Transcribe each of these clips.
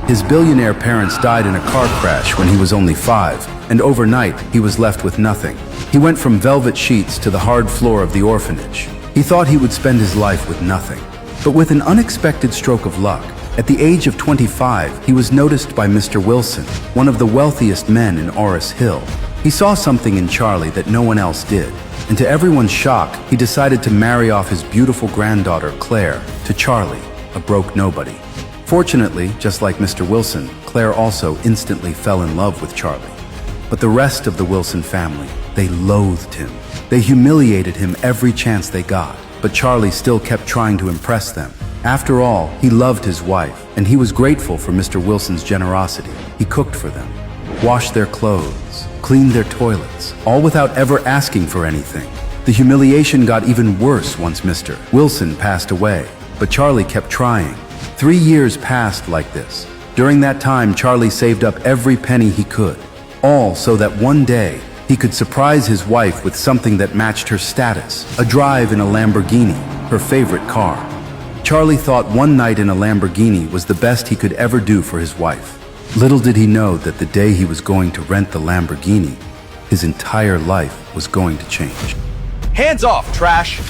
His billionaire parents died in a car crash when he was only 5, and overnight he was left with nothing. He went from velvet sheets to the hard floor of the orphanage. He thought he would spend his life with nothing. But with an unexpected stroke of luck, at the age of 25, he was noticed by Mr. Wilson, one of the wealthiest men in Oris Hill. He saw something in Charlie that no one else did, and to everyone's shock, he decided to marry off his beautiful granddaughter, Claire, to Charlie, a broke nobody. Fortunately, just like Mr. Wilson, Claire also instantly fell in love with Charlie. But the rest of the Wilson family, they loathed him. They humiliated him every chance they got, but Charlie still kept trying to impress them. After all, he loved his wife, and he was grateful for Mr. Wilson's generosity. He cooked for them, washed their clothes, cleaned their toilets, all without ever asking for anything. The humiliation got even worse once Mr. Wilson passed away, but Charlie kept trying. 3 years passed like this. During that time, Charlie saved up every penny he could, all so that one day he could surprise his wife with something that matched her status, a drive in a Lamborghini, her favorite car. Charlie thought one night in a Lamborghini was the best he could ever do for his wife. Little did he know that the day he was going to rent the Lamborghini, his entire life was going to change. Hands off, trash!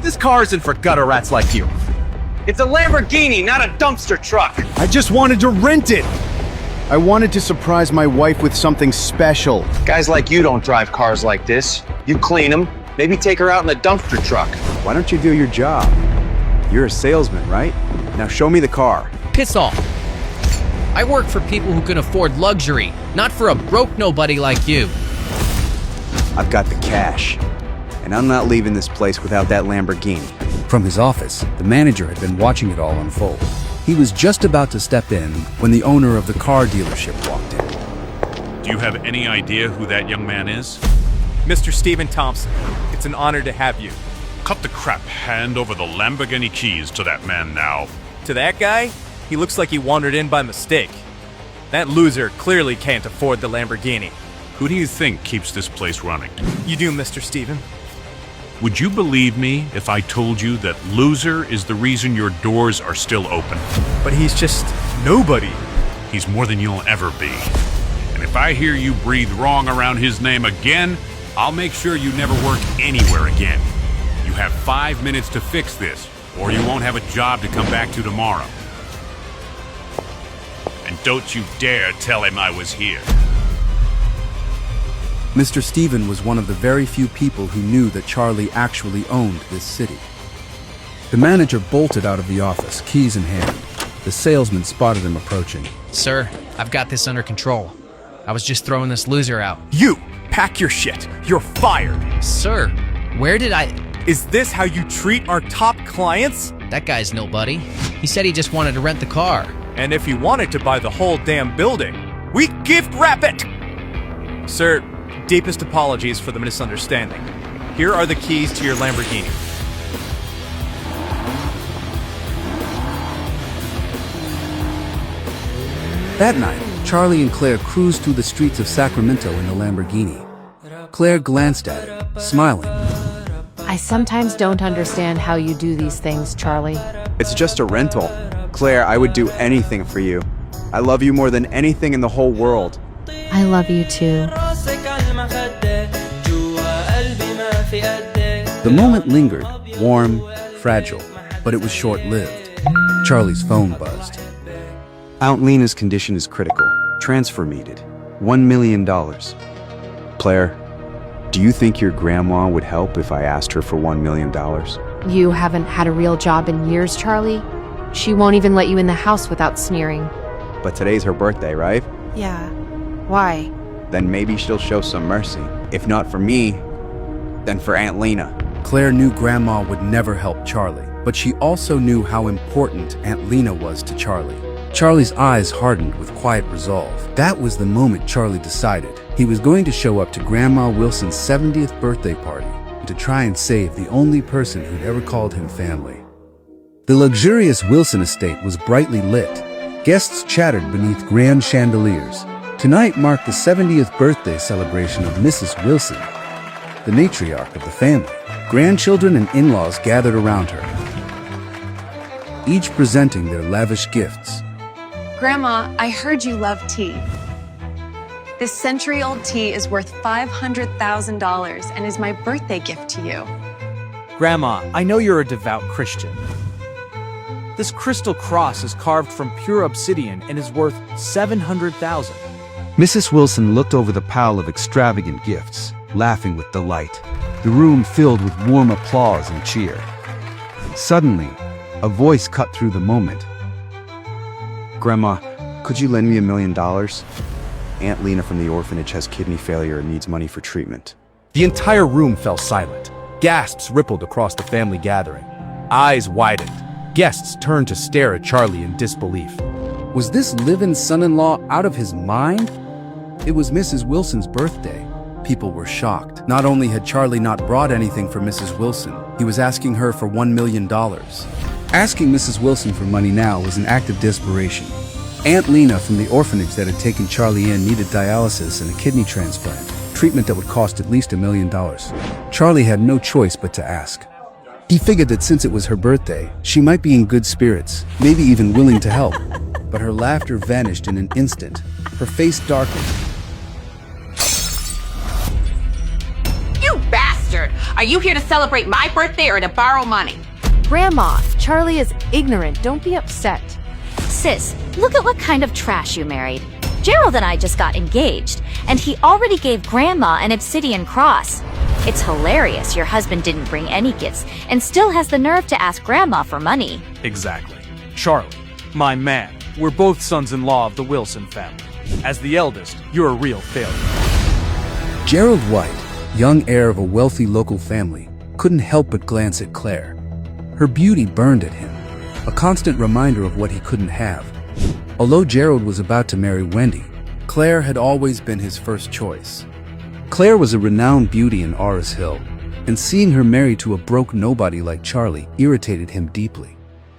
This car isn't for gutter rats like you. It's a Lamborghini, not a dumpster truck. I just wanted to rent it. I wanted to surprise my wife with something special. Guys like you don't drive cars like this. You clean them, maybe take her out in the dumpster truck. Why don't you do your job? You're a salesman, right? Now show me the car. Piss off. I work for people who can afford luxury, not for a broke nobody like you. I've got the cash, and I'm not leaving this place without that Lamborghini. From his office, the manager had been watching it all unfold. He was just about to step in when the owner of the car dealership walked in. Do you have any idea who that young man is? Mr. Stephen Thompson, it's an honor to have you. Cut the crap. Hand over the Lamborghini keys to that man now. To that guy, he looks like he wandered in by mistake. That loser clearly can't afford the Lamborghini. Who do you think keeps this place running? You do, Mr. Stephen. Would you believe me if I told you that loser is the reason your doors are still open? But he's just nobody. He's more than you'll ever be. And if I hear you breathe wrong around his name again, I'll make sure you never work anywhere again. You have 5 minutes to fix this, or you won't have a job to come back to tomorrow. And don't you dare tell him I was here. Mr. Stephen was one of the very few people who knew that Charlie actually owned this city. The manager bolted out of the office, keys in hand. The salesman spotted him approaching. Sir, I've got this under control. I was just throwing this loser out. You! Pack your shit! You're fired! Sir, where did I... Is this how you treat our top clients? That guy's nobody. He said he just wanted to rent the car. And if he wanted to buy the whole damn building, we gift wrap it! Sir, deepest apologies for the misunderstanding. Here are the keys to your Lamborghini. That night, Charlie and Claire cruised through the streets of Sacramento in the Lamborghini. Claire glanced at him, smiling. I sometimes don't understand how you do these things, Charlie. It's just a rental. Claire, I would do anything for you. I love you more than anything in the whole world. I love you too. The moment lingered, warm, fragile, but it was short-lived. Charlie's phone buzzed. Aunt Lena's condition is critical. Transfer needed. $1 million. Claire, do you think your grandma would help if I asked her for $1 million? You haven't had a real job in years, Charlie. She won't even let you in the house without sneering. But today's her birthday, right? Yeah. Why? Then maybe she'll show some mercy. If not for me, then for Aunt Lena. Claire knew Grandma would never help Charlie, but she also knew how important Aunt Lena was to Charlie. Charlie's eyes hardened with quiet resolve. That was the moment Charlie decided he was going to show up to Grandma Wilson's 70th birthday party and to try and save the only person who'd ever called him family. The luxurious Wilson estate was brightly lit. Guests chattered beneath grand chandeliers. Tonight marked the 70th birthday celebration of Mrs. Wilson, the matriarch of the family. Grandchildren and in-laws gathered around her. each presenting their lavish gifts. Grandma, I heard you love tea. This century-old tea is worth $500,000 and is my birthday gift to you. Grandma, I know you're a devout Christian. This crystal cross is carved from pure obsidian and is worth $700,000. Mrs. Wilson looked over the pile of extravagant gifts, laughing with delight. The room filled with warm applause and cheer. Suddenly, a voice cut through the moment. Grandma, could you lend me $1 million? Aunt Lena from the orphanage has kidney failure and needs money for treatment. The entire room fell silent. Gasps rippled across the family gathering. Eyes widened. Guests turned to stare at Charlie in disbelief. Was this live-in son-in-law out of his mind? It was Mrs. Wilson's birthday. People were shocked. Not only had Charlie not brought anything for Mrs. Wilson, he was asking her for $1 million. Asking Mrs. Wilson for money now was an act of desperation. Aunt Lena from the orphanage that had taken Charlie in needed dialysis and a kidney transplant, treatment that would cost at least $1 million. Charlie had no choice but to ask. He figured that since it was her birthday, she might be in good spirits, maybe even willing to help. But her laughter vanished in an instant. Her face darkened. You bastard! Are you here to celebrate my birthday or to borrow money? Grandma, Charlie is ignorant. Don't be upset. Sis, look at what kind of trash you married. Gerald and I just got engaged, and he already gave Grandma an obsidian cross. It's hilarious your husband didn't bring any gifts and still has the nerve to ask Grandma for money. Exactly. Charlie, my man, we're both sons-in-law of the Wilson family. As the eldest, you're a real failure. Gerald White, young heir of a wealthy local family, couldn't help but glance at Claire. Her beauty burned at him, a constant reminder of what he couldn't have. Although Gerald was about to marry Wendy, Claire had always been his first choice. Claire was a renowned beauty in Aris Hill, and seeing her married to a broke nobody like Charlie irritated him deeply.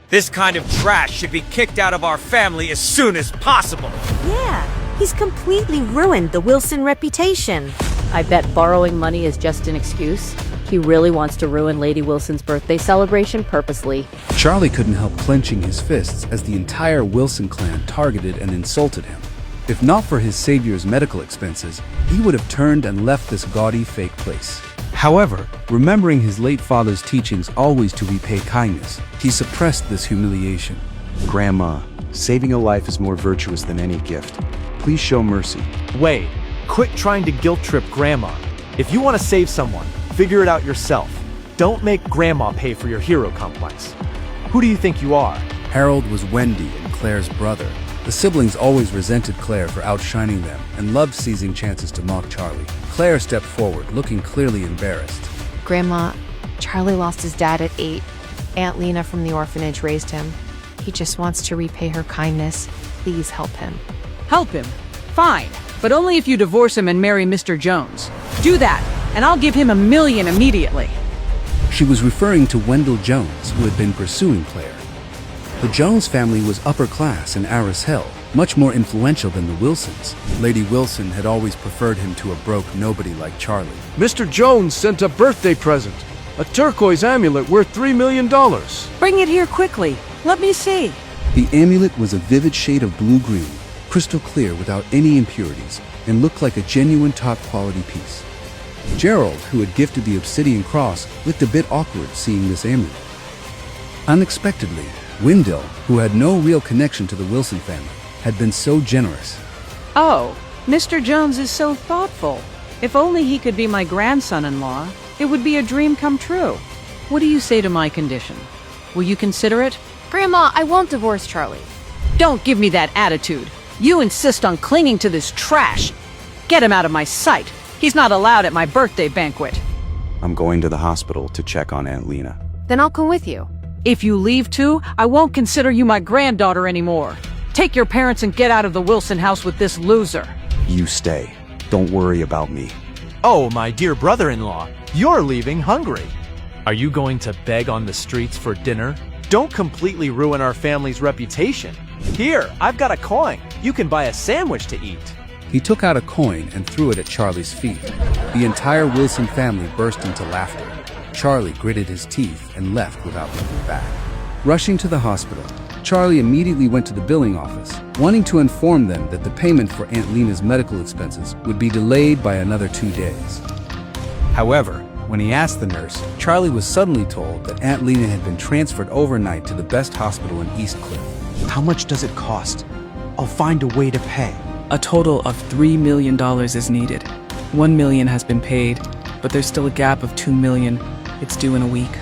This kind of trash should be kicked out of our family as soon as possible. Yeah, he's completely ruined the Wilson reputation. I bet borrowing money is just an excuse. He really wants to ruin Lady Wilson's birthday celebration purposely. Charlie couldn't help clenching his fists as the entire Wilson clan targeted and insulted him. If not for his savior's medical expenses, he would have turned and left this gaudy fake place. However, remembering his late father's teachings always to repay kindness, he suppressed this humiliation. Grandma, saving a life is more virtuous than any gift. Please show mercy. Wait, quit trying to guilt-trip Grandma. If you want to save someone, figure it out yourself. Don't make Grandma pay for your hero complex. Who do you think you are? Harold was Wendy and Claire's brother. The siblings always resented Claire for outshining them and loved seizing chances to mock Charlie. Claire stepped forward, looking clearly embarrassed. Grandma, Charlie lost his dad at 8. Aunt Lena from the orphanage raised him. He just wants to repay her kindness. Please help him. Help him? Fine, but only if you divorce him and marry Mr. Jones. Do that, and I'll give him $1 million immediately. She was referring to Wendell Jones, who had been pursuing Claire. The Jones family was upper class in Aris Hill, much more influential than the Wilsons. Lady Wilson had always preferred him to a broke nobody like Charlie. Mr. Jones sent a birthday present, a turquoise amulet worth $3 million. Bring it here quickly. Let me see. The amulet was a vivid shade of blue-green, crystal clear without any impurities, and looked like a genuine top-quality piece. Gerald, who had gifted the obsidian cross, looked a bit awkward seeing this amulet. Unexpectedly, Wendell, who had no real connection to the Wilson family, had been so generous. Oh, Mr. Jones is so thoughtful. If only he could be my grandson-in-law, it would be a dream come true. What do you say to my condition? Will you consider it? Grandma, I won't divorce Charlie. Don't give me that attitude. You insist on clinging to this trash. Get him out of my sight. He's not allowed at my birthday banquet. I'm going to the hospital to check on Aunt Lena. Then I'll come with you. If you leave too, I won't consider you my granddaughter anymore. Take your parents and get out of the Wilson house with this loser. You stay. Don't worry about me. Oh, my dear brother-in-law, you're leaving hungry. Are you going to beg on the streets for dinner? Don't completely ruin our family's reputation. Here, I've got a coin. You can buy a sandwich to eat. He took out a coin and threw it at Charlie's feet. The entire Wilson family burst into laughter. Charlie gritted his teeth and left without looking back. Rushing to the hospital, Charlie immediately went to the billing office, wanting to inform them that the payment for Aunt Lena's medical expenses would be delayed by another 2 days. However, when he asked the nurse, Charlie was suddenly told that Aunt Lena had been transferred overnight to the best hospital in East Cliff. How much does it cost? I'll find a way to pay. A total of $3 million is needed. $1 million has been paid, but there's still a gap of $2 million. It's due in a week.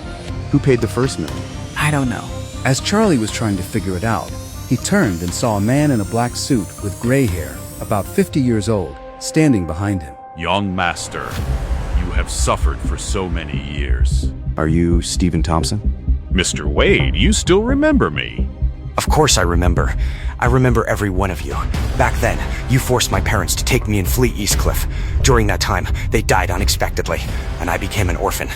Who paid the first $1 million? I don't know. As Charlie was trying to figure it out, he turned and saw a man in a black suit with gray hair, about 50 years old, standing behind him. Young master, you have suffered for so many years. Are you Stephen Thompson? Mr. Wade, you still remember me? Of course I remember. I remember every one of you. Back then, you forced my parents to take me and flee East Cliff. During that time, they died unexpectedly, and I became an orphan.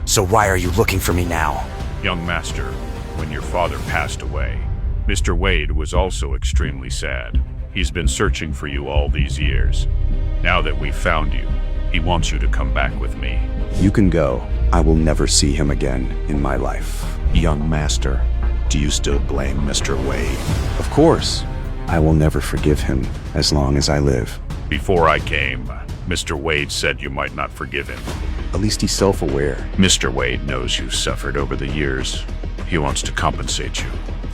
So why are you looking for me now? Young master, when your father passed away, Mr. Wade was also extremely sad. He's been searching for you all these years. Now that we've found you, he wants you to come back with me. You can go. I will never see him again in my life. Young master, do you still blame Mr. Wade? Of course. I will never forgive him as long as I live. Before I came, Mr. Wade said you might not forgive him. At least he's self-aware. Mr. Wade knows you suffered over the years. He wants to compensate you.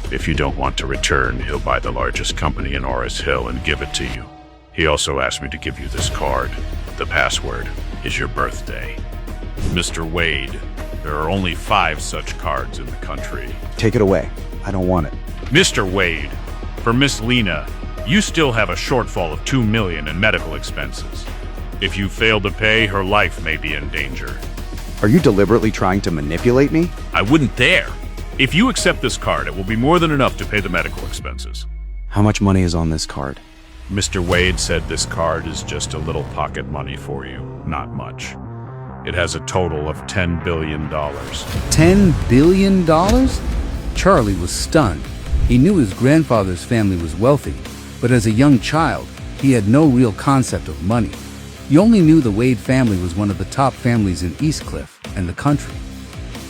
If you don't want to return, he'll buy the largest company in Oris Hill and give it to you. He also asked me to give you this card. The password is your birthday. Mr. Wade, there are only 5 such cards in the country. Take it away. I don't want it. Mr. Wade, for Miss Lena, you still have a shortfall of $2 million in medical expenses. If you fail to pay, her life may be in danger. Are you deliberately trying to manipulate me? I wouldn't dare. If you accept this card, it will be more than enough to pay the medical expenses. How much money is on this card? Mr. Wade said this card is just a little pocket money for you, not much. It has a total of $10 billion. $10 billion? Charlie was stunned. He knew his grandfather's family was wealthy, but as a young child, he had no real concept of money. He only knew the Wade family was one of the top families in East Cliff and the country.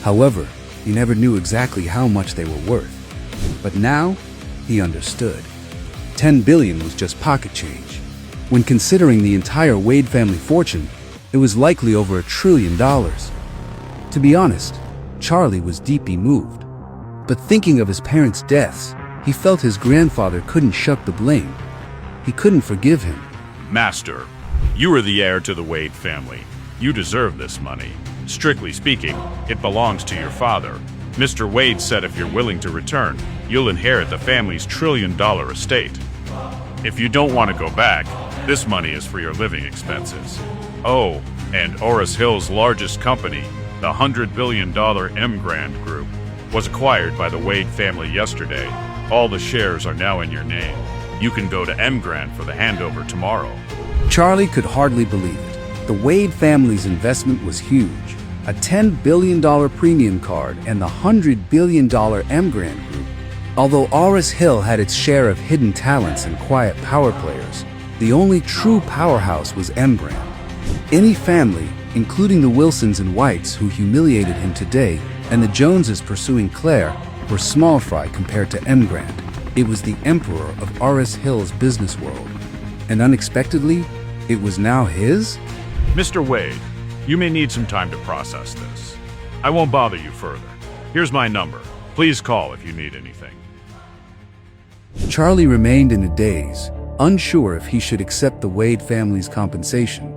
However, he never knew exactly how much they were worth. But now, he understood. $10 billion was just pocket change. When considering the entire Wade family fortune, it was likely over $1 trillion. To be honest, Charlie was deeply moved. But thinking of his parents' deaths, he felt his grandfather couldn't shuck the blame. He couldn't forgive him. Master, you are the heir to the Wade family. You deserve this money. Strictly speaking, it belongs to your father. Mr. Wade said if you're willing to return, you'll inherit the family's $1 trillion estate. If you don't want to go back, this money is for your living expenses. Oh, and Oris Hill's largest company, the $100 billion M Grand Group, was acquired by the Wade family yesterday. All the shares are now in your name. You can go to M Grand for the handover tomorrow. Charlie could hardly believe it. The Wade family's investment was huge. A $10 billion premium card and the $100 billion M Grand Group. Although Oris Hill had its share of hidden talents and quiet power players, the only true powerhouse was M Grand. Any family, including the Wilsons and Whites who humiliated him today, and the Joneses pursuing Claire, were small fry compared to M Grand. It was the emperor of Oris Hill's business world. And unexpectedly, it was now his? Mr. Wade, you may need some time to process this. I won't bother you further. Here's my number. Please call if you need anything. Charlie remained in a daze, unsure if he should accept the Wade family's compensation.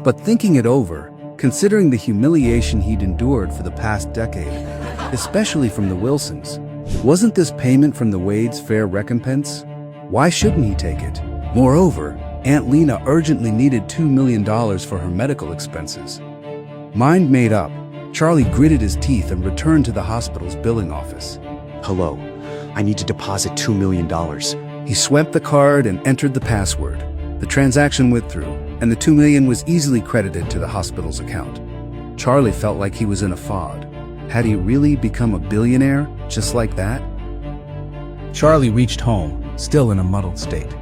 But thinking it over, considering the humiliation he'd endured for the past decade, especially from the Wilsons, wasn't this payment from the Wades fair recompense? Why shouldn't he take it? Moreover, Aunt Lena urgently needed $2 million for her medical expenses. Mind made up, Charlie gritted his teeth and returned to the hospital's billing office. Hello, I need to deposit $2 million. He swept the card and entered the password. The transaction went through, and the $2 million was easily credited to the hospital's account. Charlie felt like he was in a fog. Had he really become a billionaire just like that? Charlie reached home, still in a muddled state.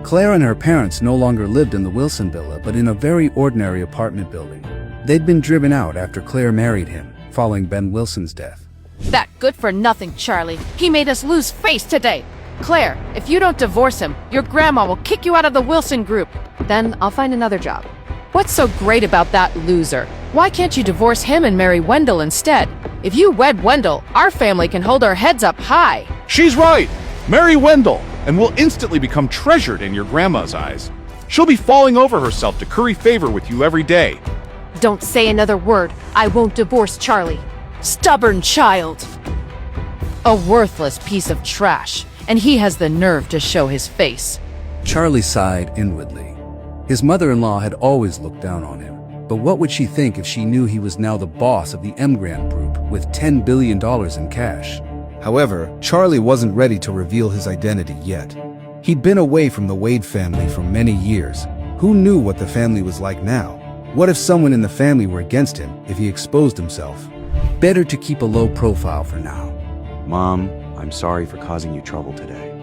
Claire and her parents no longer lived in the Wilson villa, but in a very ordinary apartment building. They'd been driven out after Claire married him, following Ben Wilson's death. That good-for-nothing Charlie. He made us lose face today. Claire, if you don't divorce him, your grandma will kick you out of the Wilson Group. Then I'll find another job. What's so great about that loser? Why can't you divorce him and marry Wendell instead? If you wed Wendell, our family can hold our heads up high. She's right! Marry Wendell, and we'll instantly become treasured in your grandma's eyes. She'll be falling over herself to curry favor with you every day. Don't say another word. I won't divorce Charlie. Stubborn child. A worthless piece of trash, and he has the nerve to show his face. Charlie sighed inwardly. His mother-in-law had always looked down on him. But what would she think if she knew he was now the boss of the Emgrand Group with $10 billion in cash? However, Charlie wasn't ready to reveal his identity yet. He'd been away from the Wade family for many years. Who knew what the family was like now? What if someone in the family were against him if he exposed himself? Better to keep a low profile for now. Mom, I'm sorry for causing you trouble today.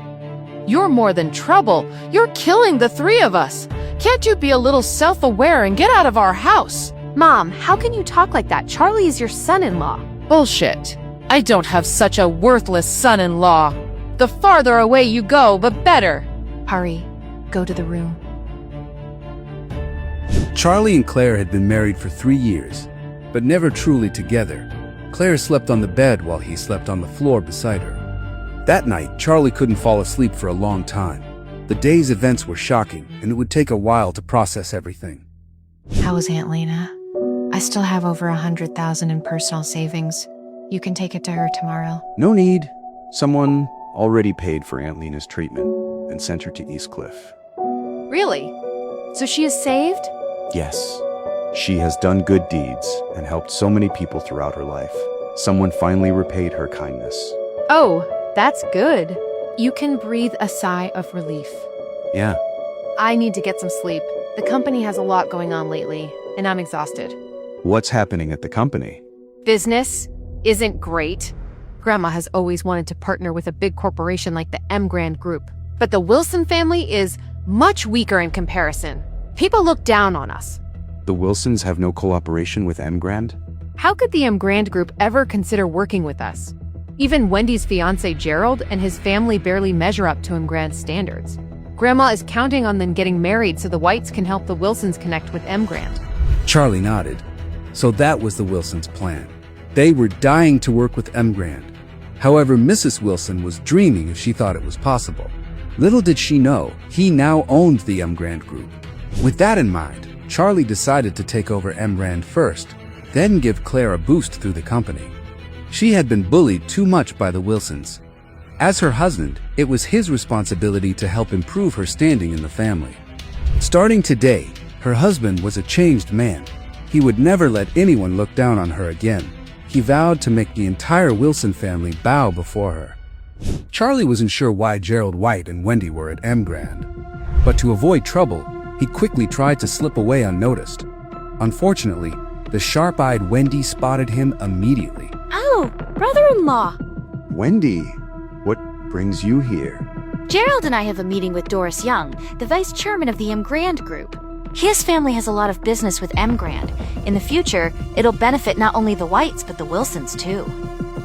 You're more than trouble. You're killing the three of us. Can't you be a little self-aware and get out of our house? Mom, how can you talk like that? Charlie is your son-in-law. Bullshit. I don't have such a worthless son-in-law. The farther away you go, the better. Hurry, go to the room. Charlie and Claire had been married for 3 years, but never truly together. Claire slept on the bed while he slept on the floor beside her. That night, Charlie couldn't fall asleep for a long time. The day's events were shocking, and it would take a while to process everything. How is Aunt Lena? I still have over $100,000 in personal savings. You can take it to her tomorrow. No need. Someone already paid for Aunt Lena's treatment and sent her to East Cliff. Really? So she is saved? Yes. She has done good deeds and helped so many people throughout her life. Someone finally repaid her kindness. Oh, that's good. You can breathe a sigh of relief. Yeah. I need to get some sleep. The company has a lot going on lately, and I'm exhausted. What's happening at the company? Business isn't great. Grandma has always wanted to partner with a big corporation like the Emgrand Group. But the Wilson family is much weaker in comparison. People look down on us. The Wilsons have no cooperation with Emgrand? How could the Emgrand Group ever consider working with us? Even Wendy's fiancé Gerald and his family barely measure up to Emgrand's standards. Grandma is counting on them getting married so the Whites can help the Wilsons connect with Emgrand. Charlie nodded. So that was the Wilsons' plan. They were dying to work with Emgrand. However, Mrs. Wilson was dreaming if she thought it was possible. Little did she know, he now owned the Emgrand Group. With that in mind, Charlie decided to take over Emgrand first, then give Claire a boost through the company. She had been bullied too much by the Wilsons. As her husband, it was his responsibility to help improve her standing in the family. Starting today, her husband was a changed man. He would never let anyone look down on her again. He vowed to make the entire Wilson family bow before her. Charlie wasn't sure why Gerald White and Wendy were at Emgrand. But to avoid trouble, he quickly tried to slip away unnoticed. Unfortunately, the sharp-eyed Wendy spotted him immediately. Oh, brother-in-law. Wendy, what brings you here? Gerald and I have a meeting with Doris Young, the vice chairman of the Emgrand Group. His family has a lot of business with Emgrand. In the future, it'll benefit not only the Whites, but the Wilsons too.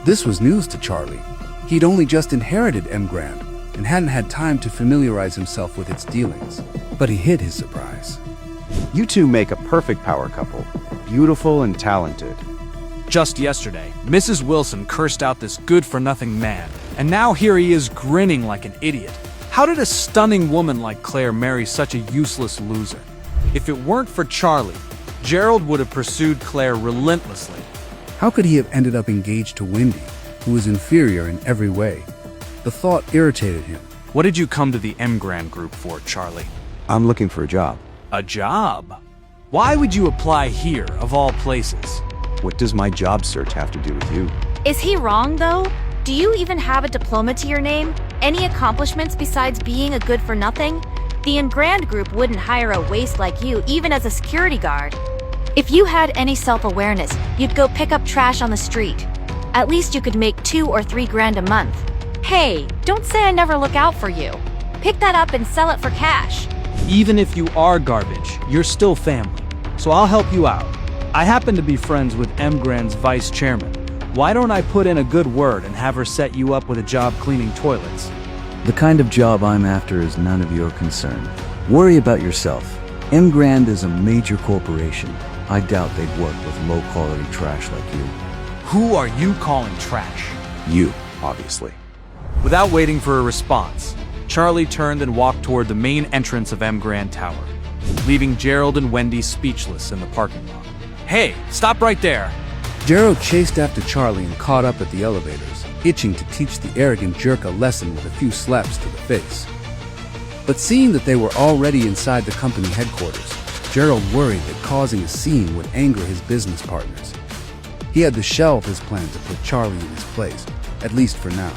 This was news to Charlie. He'd only just inherited Emgrand and hadn't had time to familiarize himself with its dealings. But he hid his surprise. You two make a perfect power couple. Beautiful and talented. Just yesterday, Mrs. Wilson cursed out this good-for-nothing man, and now here he is grinning like an idiot. How did a stunning woman like Claire marry such a useless loser? If it weren't for Charlie, Gerald would have pursued Claire relentlessly. How could he have ended up engaged to Wendy, who was inferior in every way? The thought irritated him. What did you come to the Emgrand Group for, Charlie? I'm looking for a job. A job? Why would you apply here, of all places? What does my job search have to do with you? Is he wrong, though? Do you even have a diploma to your name? Any accomplishments besides being a good-for-nothing? The Emgrand Group wouldn't hire a waste like you, even as a security guard. If you had any self-awareness, you'd go pick up trash on the street. At least you could make $2 or $3 grand a month. Hey, don't say I never look out for you. Pick that up and sell it for cash. Even if you are garbage, you're still family. So I'll help you out. I happen to be friends with Emgrand's vice chairman. Why don't I put in a good word and have her set you up with a job cleaning toilets? The kind of job I'm after is none of your concern. Worry about yourself. M. Grand is a major corporation. I doubt they'd work with low-quality trash like you. Who are you calling trash? You, obviously. Without waiting for a response, Charlie turned and walked toward the main entrance of M. Grand Tower, leaving Gerald and Wendy speechless in the parking lot. Hey, stop right there! Gerald chased after Charlie and caught up at the elevators, itching to teach the arrogant jerk a lesson with a few slaps to the face. But seeing that they were already inside the company headquarters, Gerald worried that causing a scene would anger his business partners. He had to shelve his plan to put Charlie in his place, at least for now.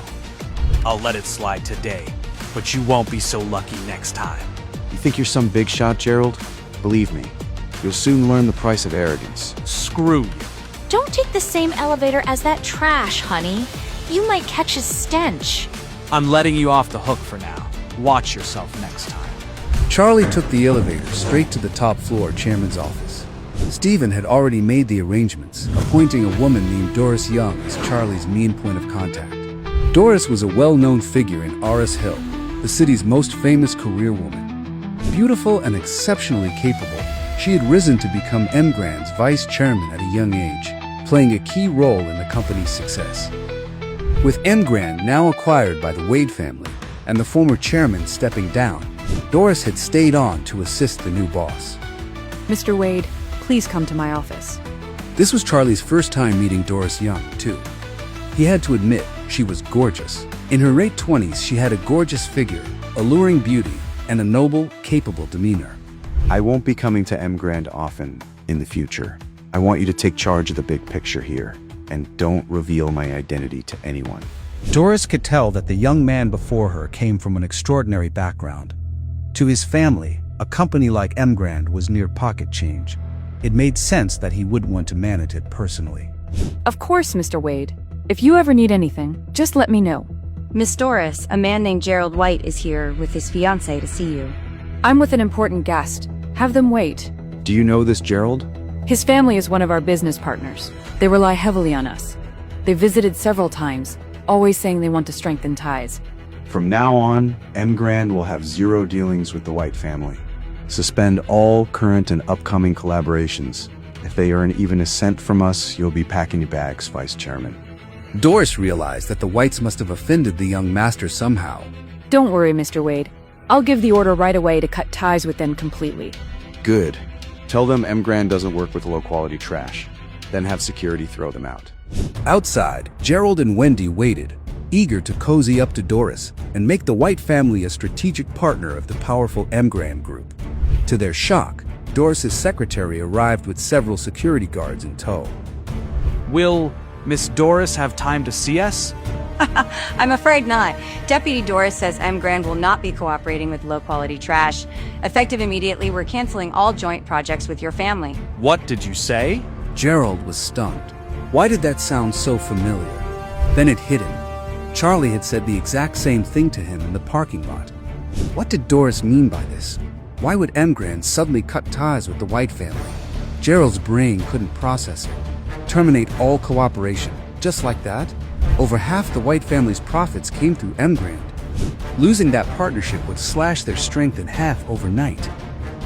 I'll let it slide today, but you won't be so lucky next time. You think you're some big shot, Gerald? Believe me, you'll soon learn the price of arrogance. Screw you. Don't take the same elevator as that trash, honey. You might catch his stench. I'm letting you off the hook for now. Watch yourself next time. Charlie took the elevator straight to the top floor chairman's office. Stephen had already made the arrangements, appointing a woman named Doris Young as Charlie's main point of contact. Doris was a well-known figure in Aris Hill, the city's most famous career woman. Beautiful and exceptionally capable, she had risen to become M. Grand's vice chairman at a young age, playing a key role in the company's success. With M. Grand now acquired by the Wade family and the former chairman stepping down, Doris had stayed on to assist the new boss. Mr. Wade, please come to my office. This was Charlie's first time meeting Doris Young, too. He had to admit, she was gorgeous. In her late 20s, she had a gorgeous figure, alluring beauty, and a noble, capable demeanor. I won't be coming to M. Grand often in the future. I want you to take charge of the big picture here, and don't reveal my identity to anyone. Doris could tell that the young man before her came from an extraordinary background. To his family, a company like M. Grand was near pocket change. It made sense that he wouldn't want to manage it personally. Of course, Mr. Wade. If you ever need anything, just let me know. Miss Doris, a man named Gerald White is here with his fiancée to see you. I'm with an important guest. Have them wait. Do you know this Gerald? His family is one of our business partners. They rely heavily on us. They visited several times, always saying they want to strengthen ties. From now on, M. Grand will have zero dealings with the White family. Suspend all current and upcoming collaborations. If they earn even a cent from us, you'll be packing your bags, Vice Chairman. Doris realized that the Whites must have offended the young master somehow. Don't worry, Mr. Wade. I'll give the order right away to cut ties with them completely. Good. Tell them M. Grand doesn't work with low-quality trash. Then have security throw them out. Outside, Gerald and Wendy waited, eager to cozy up to Doris and make the White family a strategic partner of the powerful M. Grand group. To their shock, Doris's secretary arrived with several security guards in tow. Will Miss Doris have time to see us? I'm afraid not. Deputy Doris says M. Grand will not be cooperating with low-quality trash. Effective immediately, we're canceling all joint projects with your family. What did you say? Gerald was stunned. Why did that sound so familiar? Then it hit him. Charlie had said the exact same thing to him in the parking lot. What did Doris mean by this? Why would M. Grand suddenly cut ties with the White family? Gerald's brain couldn't process it. Terminate all cooperation, just like that? Over half the White family's profits came through M. Grand. Losing that partnership would slash their strength in half overnight.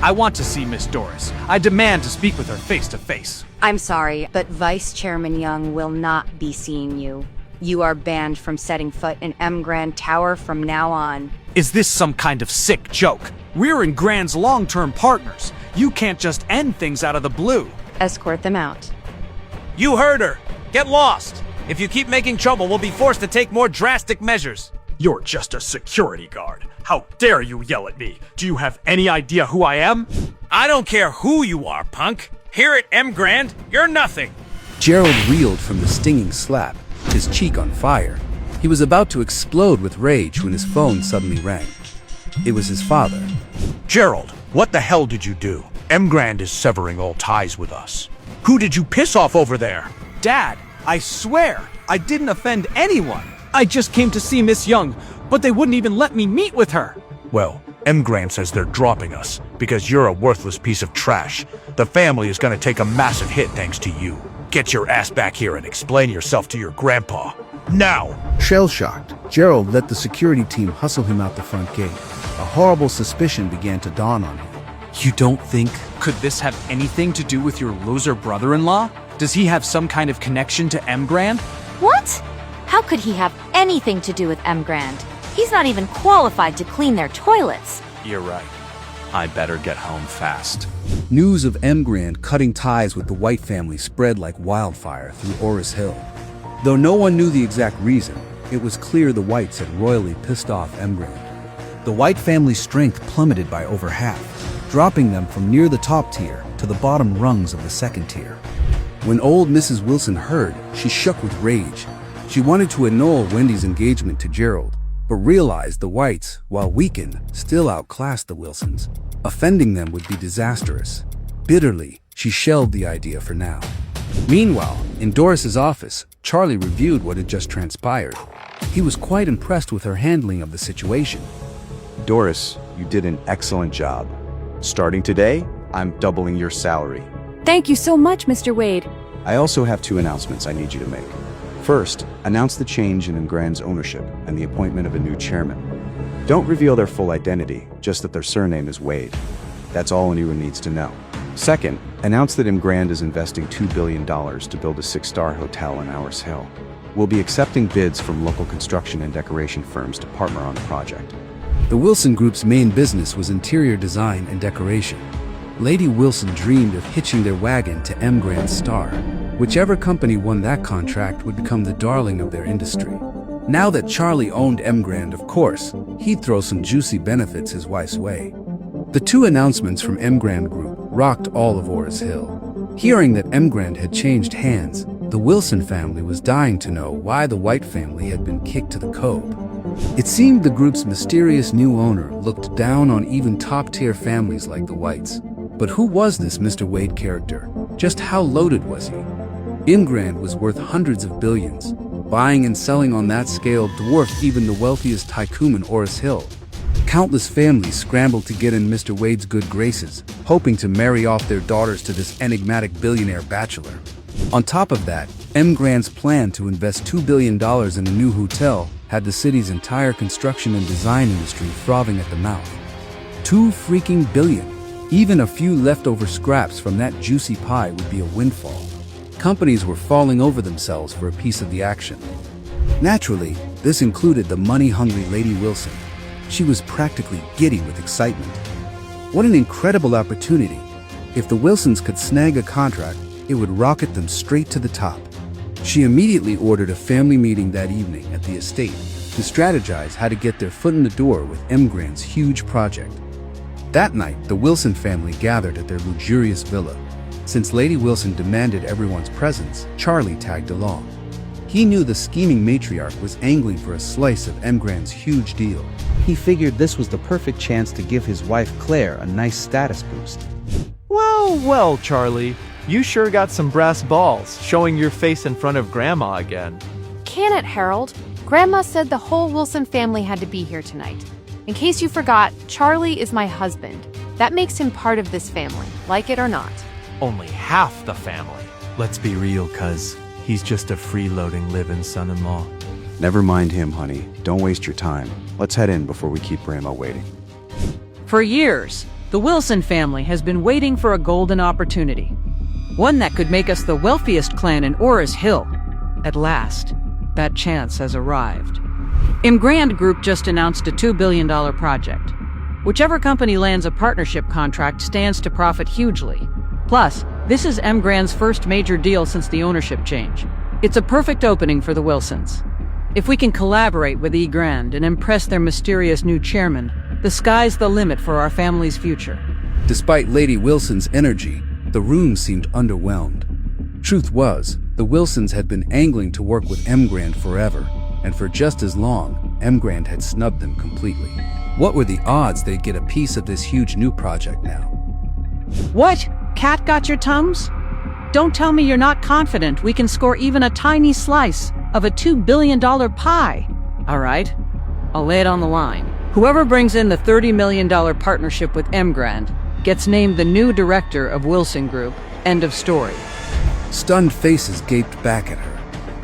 I want to see Miss Doris. I demand to speak with her face to face. I'm sorry, but Vice Chairman Young will not be seeing you. You are banned from setting foot in M. Grand Tower from now on. Is this some kind of sick joke? We're in Grand's long-term partners. You can't just end things out of the blue. Escort them out. You heard her. Get lost. If you keep making trouble, we'll be forced to take more drastic measures. You're just a security guard. How dare you yell at me? Do you have any idea who I am? I don't care who you are, punk. Here at M. Grand, you're nothing. Gerald reeled from the stinging slap, his cheek on fire. He was about to explode with rage when his phone suddenly rang. It was his father. Gerald, what the hell did you do? M. Grand is severing all ties with us. Who did you piss off over there? Dad, I swear, I didn't offend anyone. I just came to see Miss Young, but they wouldn't even let me meet with her. Well, M. Grand says they're dropping us because you're a worthless piece of trash. The family is going to take a massive hit thanks to you. Get your ass back here and explain yourself to your grandpa. Now! Shell-shocked, Gerald let the security team hustle him out the front gate. A horrible suspicion began to dawn on him. You don't think? Could this have anything to do with your loser brother-in-law? Does he have some kind of connection to M. Grand? What? How could he have anything to do with M. Grand? He's not even qualified to clean their toilets. You're right. I better get home fast. News of M. Grand cutting ties with the White family spread like wildfire through Oris Hill. Though no one knew the exact reason, it was clear the Whites had royally pissed off M. Grand. The White family's strength plummeted by over half, dropping them from near the top tier to the bottom rungs of the second tier. When old Mrs. Wilson heard, she shook with rage. She wanted to annul Wendy's engagement to Gerald, but realized the Whites, while weakened, still outclassed the Wilsons. Offending them would be disastrous. Bitterly, she shelved the idea for now. Meanwhile, in Doris's office, Charlie reviewed what had just transpired. He was quite impressed with her handling of the situation. Doris, you did an excellent job. Starting today, I'm doubling your salary. Thank you so much, Mr. Wade. I also have 2 announcements I need you to make. First, announce the change in Grand's ownership and the appointment of a new chairman. Don't reveal their full identity, just that their surname is Wade. That's all anyone needs to know. Second, announce that Grand is investing $2 billion to build a 6-star hotel in Oris Hill. We'll be accepting bids from local construction and decoration firms to partner on the project. The Wilson Group's main business was interior design and decoration. Lady Wilson dreamed of hitching their wagon to M. Grand's star. Whichever company won that contract would become the darling of their industry. Now that Charlie owned M. Grand, of course, he'd throw some juicy benefits his wife's way. The 2 announcements from M. Grand Group rocked all of Oris Hill. Hearing that M. Grand had changed hands, the Wilson family was dying to know why the White family had been kicked to the curb. It seemed the group's mysterious new owner looked down on even top-tier families like the Whites. But who was this Mr. Wade character? Just how loaded was he? M. Grand was worth hundreds of billions. Buying and selling on that scale dwarfed even the wealthiest tycoon in Oris Hill. Countless families scrambled to get in Mr. Wade's good graces, hoping to marry off their daughters to this enigmatic billionaire bachelor. On top of that, M. Grand's plan to invest $2 billion in a new hotel had the city's entire construction and design industry frothing at the mouth. $2 freaking billion! Even a few leftover scraps from that juicy pie would be a windfall. Companies were falling over themselves for a piece of the action. Naturally, this included the money-hungry Lady Wilson. She was practically giddy with excitement. What an incredible opportunity! If the Wilsons could snag a contract, it would rocket them straight to the top. She immediately ordered a family meeting that evening at the estate to strategize how to get their foot in the door with M. Grand's huge project. That night, the Wilson family gathered at their luxurious villa. Since Lady Wilson demanded everyone's presence, Charlie tagged along. He knew the scheming matriarch was angling for a slice of M. Grand's huge deal. He figured this was the perfect chance to give his wife Claire a nice status boost. Well, well, Charlie. You sure got some brass balls, showing your face in front of Grandma again. Can it, Harold? Grandma said the whole Wilson family had to be here tonight. In case you forgot, Charlie is my husband. That makes him part of this family, like it or not. Only half the family. Let's be real, cuz. He's just a freeloading live-in son-in-law. Never mind him, honey. Don't waste your time. Let's head in before we keep Grandma waiting. For years, the Wilson family has been waiting for a golden opportunity. One that could make us the wealthiest clan in Oris Hill. At last, that chance has arrived. M. Grand Group just announced a $2 billion project. Whichever company lands a partnership contract stands to profit hugely. Plus, this is M. Grand's first major deal since the ownership change. It's a perfect opening for the Wilsons. If we can collaborate with E. Grand and impress their mysterious new chairman, the sky's the limit for our family's future. Despite Lady Wilson's energy, the room seemed underwhelmed. Truth was, the Wilsons had been angling to work with M. Grand forever, and for just as long, M. Grand had snubbed them completely. What were the odds they'd get a piece of this huge new project now? What? Cat got your Tums? Don't tell me you're not confident we can score even a tiny slice of a $2 billion pie. All right, I'll lay it on the line. Whoever brings in the $30 million partnership with M. Grand gets named the new director of Wilson Group. End of story. Stunned faces gaped back at her.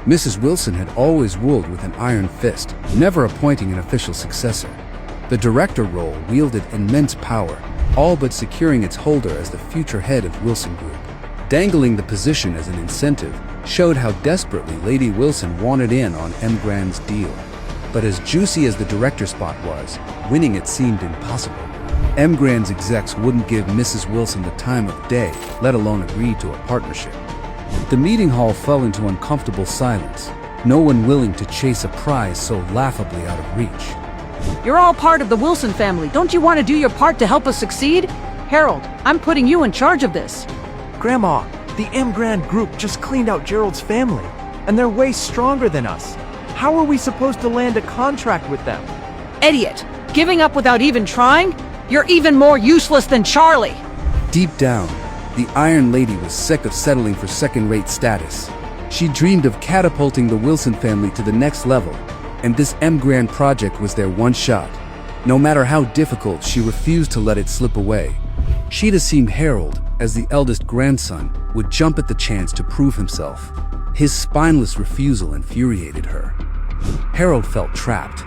Mrs. Wilson had always ruled with an iron fist, never appointing an official successor. The director role wielded immense power, all but securing its holder as the future head of Wilson Group. Dangling the position as an incentive showed how desperately Lady Wilson wanted in on M. Grand's deal. But as juicy as the director spot was, winning it seemed impossible. M. Grand's execs wouldn't give Mrs. Wilson the time of day, let alone agree to a partnership. The meeting hall fell into uncomfortable silence, no one willing to chase a prize so laughably out of reach. You're all part of the Wilson family. Don't you want to do your part to help us succeed? Harold, I'm putting you in charge of this. Grandma, the M. Grand Group just cleaned out Gerald's family, and they're way stronger than us. How are we supposed to land a contract with them? Idiot! Giving up without even trying? You're even more useless than Charlie! Deep down, the Iron Lady was sick of settling for second-rate status. She dreamed of catapulting the Wilson family to the next level, and this M. Grand project was their one shot. No matter how difficult, she refused to let it slip away. She'd assumed Harold, as the eldest grandson, would jump at the chance to prove himself. His spineless refusal infuriated her. Harold felt trapped.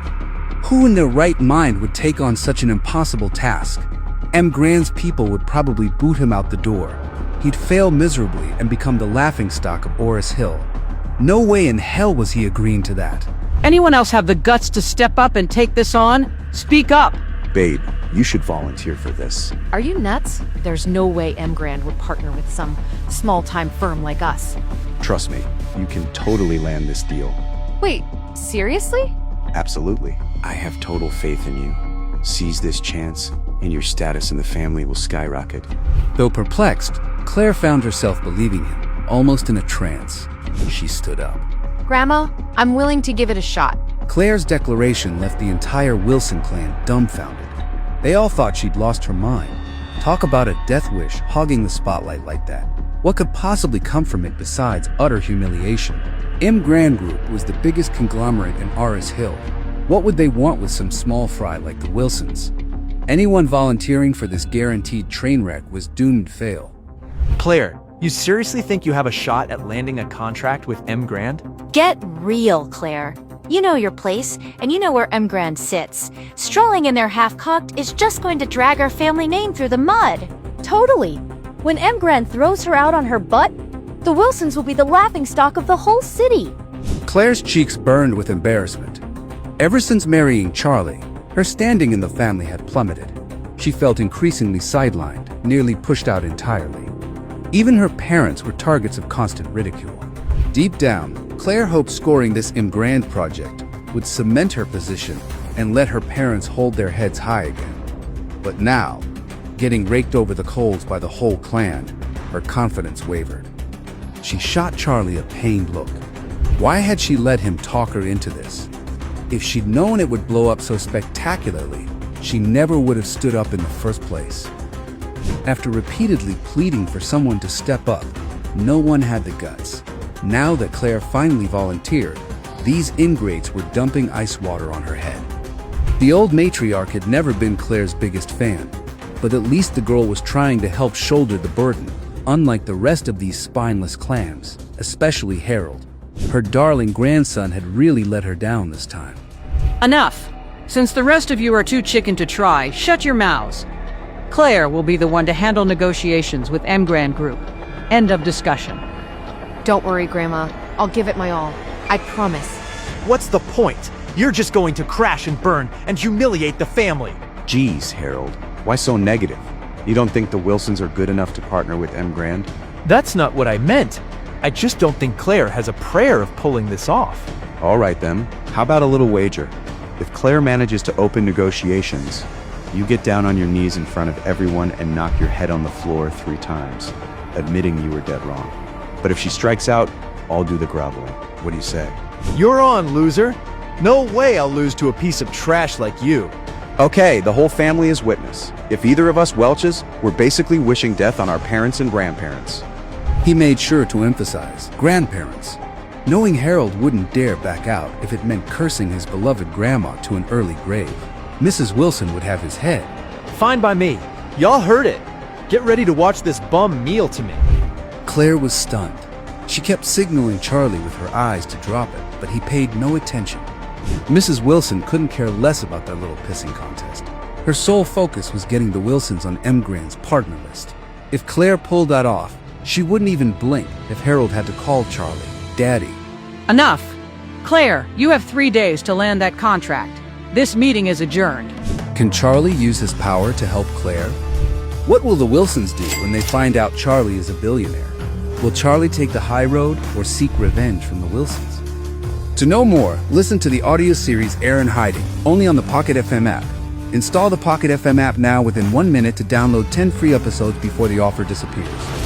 Who in their right mind would take on such an impossible task? M. Grand's people would probably boot him out the door. He'd fail miserably and become the laughingstock of Oris Hill. No way in hell was he agreeing to that. Anyone else have the guts to step up and take this on? Speak up! Babe, you should volunteer for this. Are you nuts? There's no way M. Grand would partner with some small-time firm like us. Trust me, you can totally land this deal. Wait, seriously? Absolutely. I have total faith in you. Seize this chance, and your status in the family will skyrocket. Though perplexed, Claire found herself believing him, almost in a trance. She stood up. Grandma, I'm willing to give it a shot. Claire's declaration left the entire Wilson clan dumbfounded. They all thought she'd lost her mind. Talk about a death wish hogging the spotlight like that. What could possibly come from it besides utter humiliation? M. Grand Group was the biggest conglomerate in Oris Hill. What would they want with some small fry like the Wilsons? Anyone volunteering for this guaranteed train wreck was doomed to fail. Claire, you seriously think you have a shot at landing a contract with M. Grand? Get real, Claire. You know your place, and you know where M. Grand sits. Strolling in there half-cocked is just going to drag our family name through the mud. Totally. When M. Grand throws her out on her butt, the Wilsons will be the laughingstock of the whole city. Claire's cheeks burned with embarrassment. Ever since marrying Charlie, her standing in the family had plummeted. She felt increasingly sidelined, nearly pushed out entirely. Even her parents were targets of constant ridicule. Deep down, Claire hoped scoring this M. Grand project would cement her position and let her parents hold their heads high again. But now, getting raked over the coals by the whole clan, her confidence wavered. She shot Charlie a pained look. Why had she let him talk her into this? If she'd known it would blow up so spectacularly, she never would have stood up in the first place. After repeatedly pleading for someone to step up, no one had the guts. Now that Claire finally volunteered, these ingrates were dumping ice water on her head. The old matriarch had never been Claire's biggest fan, but at least the girl was trying to help shoulder the burden, unlike the rest of these spineless clams, especially Harold. Her darling grandson had really let her down this time. Enough! Since the rest of you are too chicken to try, shut your mouths. Claire will be the one to handle negotiations with M. Grand Group. End of discussion. Don't worry, Grandma. I'll give it my all. I promise. What's the point? You're just going to crash and burn and humiliate the family. Geez, Harold, why so negative? You don't think the Wilsons are good enough to partner with M. Grand? That's not what I meant. I just don't think Claire has a prayer of pulling this off. All right then, how about a little wager? If Claire manages to open negotiations, you get down on your knees in front of everyone and knock your head on the floor 3 times, admitting you were dead wrong. But if she strikes out, I'll do the groveling. What do you say? You're on, loser. No way I'll lose to a piece of trash like you. Okay, the whole family is witness. If either of us welches, we're basically wishing death on our parents and grandparents. He made sure to emphasize grandparents, knowing Harold wouldn't dare back out if it meant cursing his beloved grandma to an early grave. Mrs. Wilson would have his head. Fine by me. Y'all heard it. Get ready to watch this bum kneel to me. Claire was stunned. She kept signaling Charlie with her eyes to drop it, but he paid no attention. Mrs. Wilson couldn't care less about that little pissing contest. Her sole focus was getting the Wilsons on M. Grand's partner list. If Claire pulled that off, she wouldn't even blink if Harold had to call Charlie Daddy. Enough! Claire, you have 3 days to land that contract. This meeting is adjourned. Can Charlie use his power to help Claire? What will the Wilsons do when they find out Charlie is a billionaire? Will Charlie take the high road or seek revenge from the Wilsons? To know more, listen to the audio series Air in Hiding, only on the Pocket FM app. Install the Pocket FM app now within 1 minute to download 10 free episodes before the offer disappears.